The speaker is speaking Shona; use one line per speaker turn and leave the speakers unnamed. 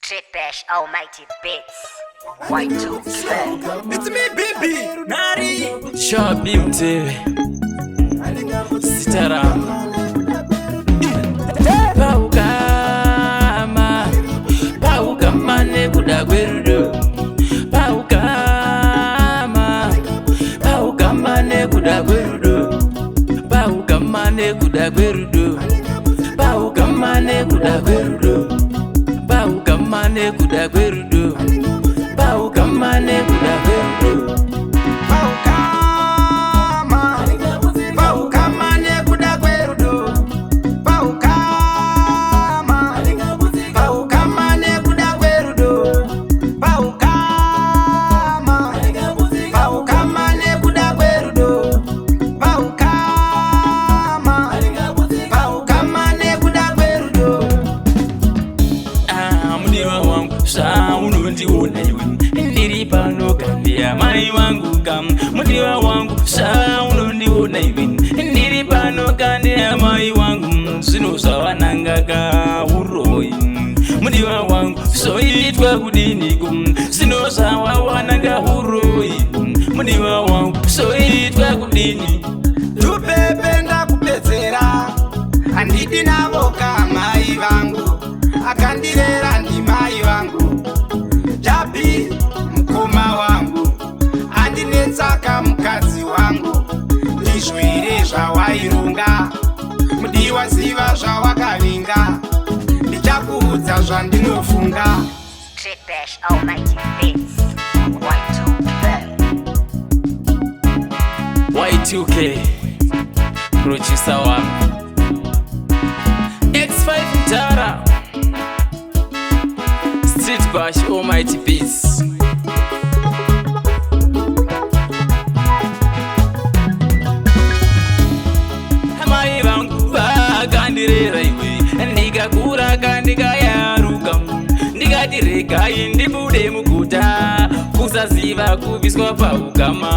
Trip Bash Almighty Beats. Y2K.
It's me, baby. Nari.
Shabi mtewe Sitarama Paukama ne kudagwerudo Paukama ne kudagwerudo Paukama ne kudagwerudo Paukama ne kudagwerudo Paukama ne kudagwerudo Paukama ne kudagwerudo Ndiripano kandia mai wangu kam mudiwa wangu sauno ndiona even ndiripano kandia mai wangu sino sawananga ka uroi mudiwa wangu soitwa kudini kum sino sawananga uroi mudiwa wangu soitwa kudini
Tupependa kupezera andidi nabo mai wangu akandirera ndi mai wangu Jabi mkoma wangu andinetsaka mkazi wangu ndizvire zvawairunga mudiwa ziva zvawakavinga ndichakuudza zvandinofunga
Trip Bash Almighty Beats.
Y2K producer wangu X5 Tara Trip Bash Almighty Beats. Mai vangu vakandirera iwe ndikakura kandikayaruka ndikatirega ndibude muguta kusaziva kubviswa paukama